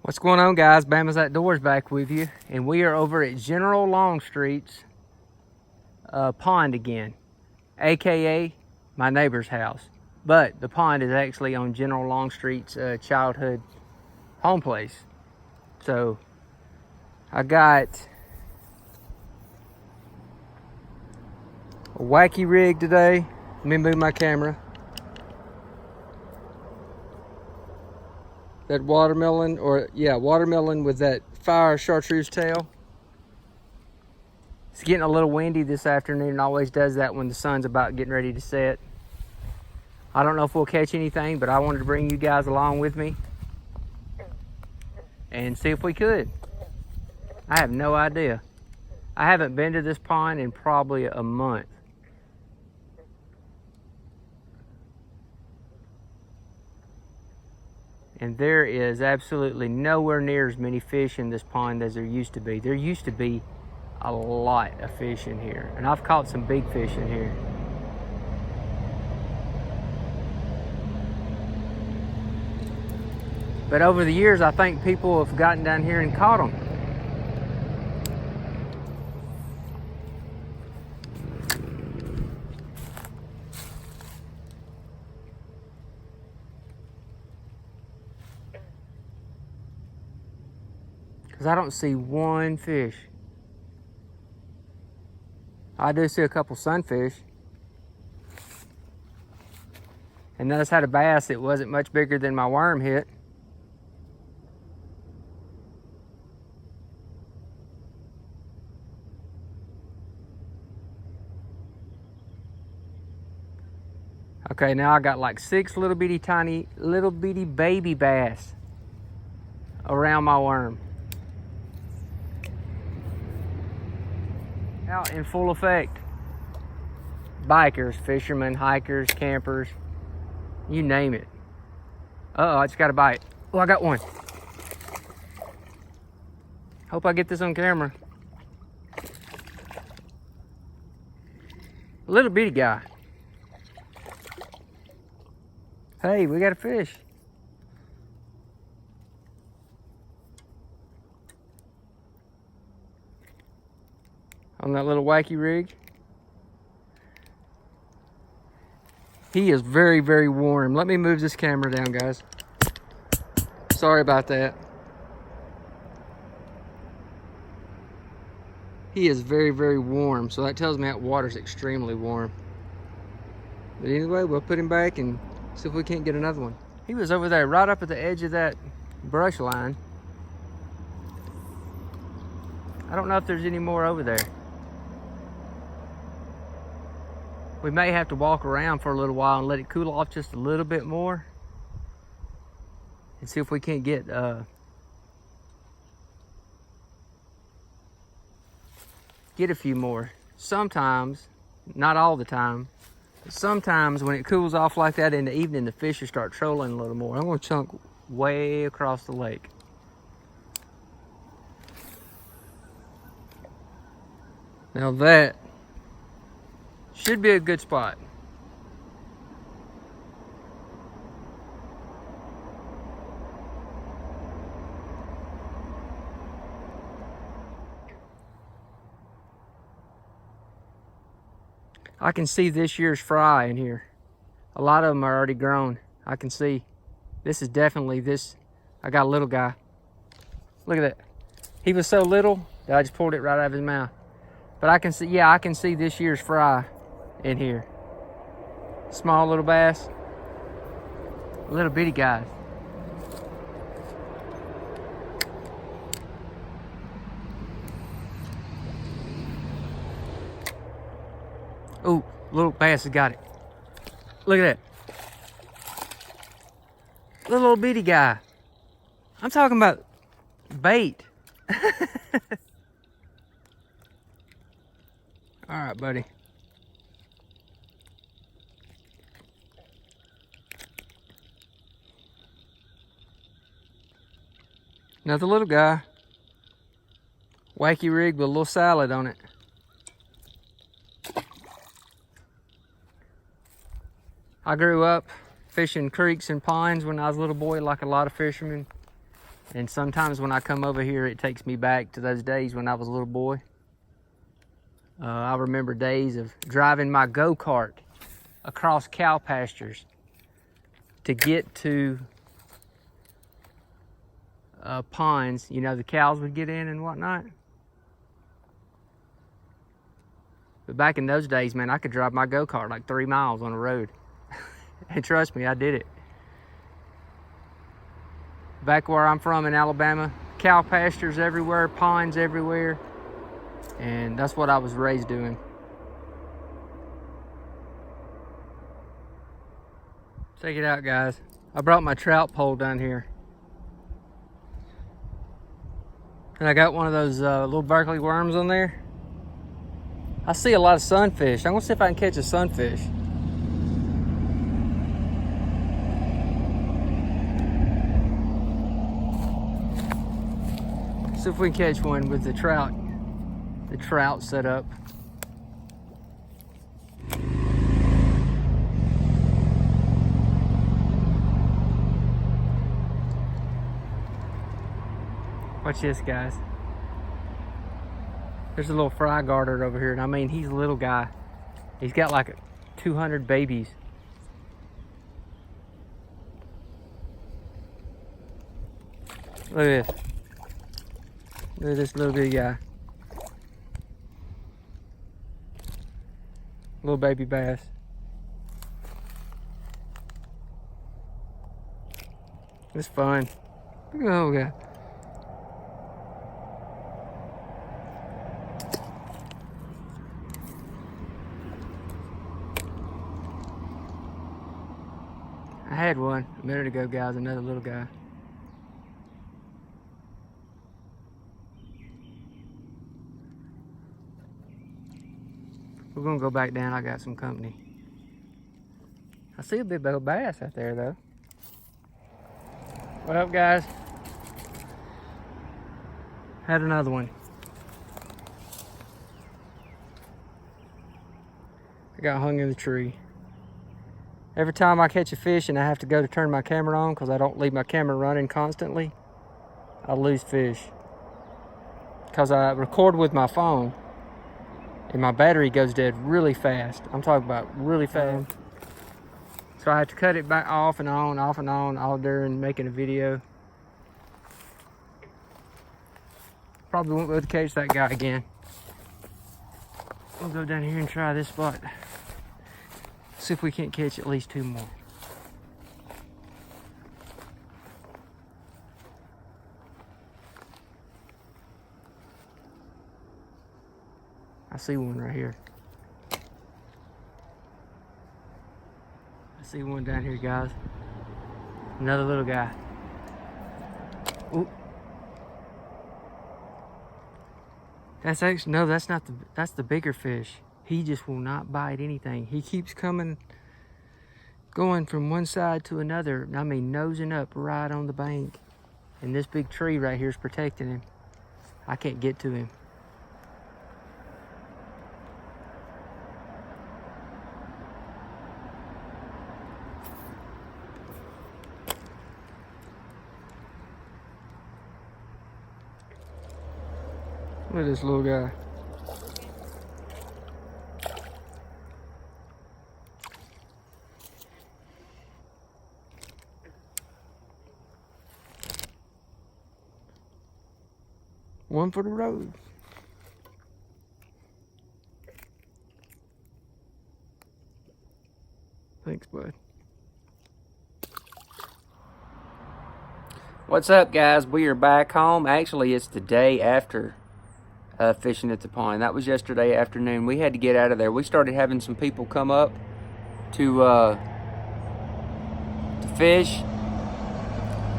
What's going on, guys? Bama'S Outdoors back with you, and we are over at General Longstreet's pond again, aka my neighbor's house. But the pond is actually on General Longstreet's childhood home place. So I got a wacky rig today. Let me move my camera. That watermelon, watermelon with that fire chartreuse tail. It's getting a little windy this afternoon. It always does that when the sun's about getting ready to set. I don't know if we'll catch anything, but I wanted to bring you guys along with me and see if we could. I have no idea. I haven't been to this pond in probably a month. And there is absolutely nowhere near as many fish in this pond as there used to be. There used to be a lot of fish in here. And I've caught some big fish in here. But over the years, I think people have gotten down here and caught them. Because I don't see one fish. I do see a couple sunfish. And then I just had a bass that wasn't much bigger than my worm hit. Okay, now I got like 6 little bitty baby bass around my worm. Out in full effect. Bikers, fishermen, hikers, campers, you name it. Uh-oh, I just got a bite. Oh, I got one. Hope I get this on camera. A little bitty guy. Hey, we got a fish. On that little wacky rig. He is very, very warm. Let me move this camera down, guys. Sorry about that. He is very, very warm, so that tells me that water's extremely warm. But anyway, we'll put him back and see if we can't get another one. He was over there, right up at the edge of that brush line. I don't know if there's any more over there. We may have to walk around for a little while and let it cool off just a little bit more and see if we can't get a few more. Sometimes, not all the time, but sometimes when it cools off like that in the evening, the fish will start trolling a little more. I'm going to chunk way across the lake. Now that should be a good spot. I can see this year's fry in here. A lot of them are already grown. I can see. This is definitely this. I got a little guy. Look at that. He was so little that I just pulled it right out of his mouth. But I can see, yeah, I can see this year's fry in here. Small little bass. Little bitty guys. Oh, little bass has got it. Look at that. Little bitty guy. I'm talking about bait. All right, buddy. Another little guy. Wacky rig with a little salad on it. I grew up fishing creeks and ponds when I was a little boy, like a lot of fishermen. And sometimes when I come over here, it takes me back to those days when I was a little boy. I remember days of driving my go-kart across cow pastures to get to ponds, you know, the cows would get in and whatnot. But back in those days, man, I could drive my go-kart like 3 miles on the road. And trust me, I did it. Back where I'm from in Alabama, cow pastures everywhere, ponds everywhere. And that's what I was raised doing. Check it out, guys. I brought my trout pole down here. And I got one of those little Berkeley worms on there. I see a lot of sunfish. I'm gonna see if I can catch a sunfish. See if we can catch one with the trout set up. Watch this, guys. There's a little fry garter over here, and I mean, he's a little guy. He's got like 200 babies. Look at this. Look at this little bitty guy. Little baby bass. It's fun. Look at the little guy. I had one a minute ago, guys, another little guy. We're gonna go back down. I got some company. I see a big old bass out there, though. What up, guys? Had another one. I got hung in the tree. Every time I catch a fish and I have to go to turn my camera on because I don't leave my camera running constantly, I lose fish. Because I record with my phone and my battery goes dead really fast. I'm talking about really fast. So I have to cut it back off and on all during making a video. Probably won't be able to catch that guy again. We'll go down here and try this spot. See if we can't catch at least 2 more. I see one right here. I see one down here, guys. Another little guy. Ooh. That's actually, no, that's not that's the bigger fish. He just will not bite anything. He keeps going from one side to another. I mean, nosing up right on the bank. And this big tree right here is protecting him. I can't get to him. Look at this little guy. One for the road. Thanks, bud. What's up, guys? We are back home. Actually, it's the day after fishing at the pond. That was yesterday afternoon. We had to get out of there. We started having some people come up to fish,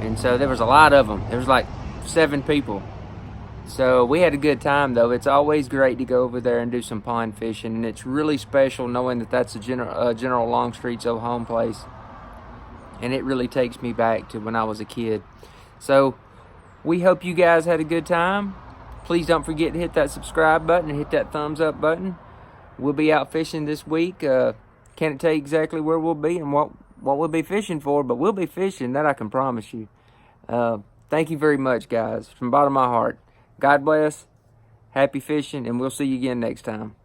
and so there was a lot of them. There was like 7 people. So we had a good time, though. It's always great to go over there and do some pond fishing, and it's really special knowing that that's a General Longstreet's old home place, and it really takes me back to when I was a kid. So we hope you guys had a good time. Please don't forget to hit that subscribe button and hit that thumbs up button. We'll be out fishing this week. Can't tell you exactly where we'll be and what we'll be fishing for, but we'll be fishing, that I can promise you. Thank you very much, guys, from the bottom of my heart. God bless, happy fishing, and we'll see you again next time.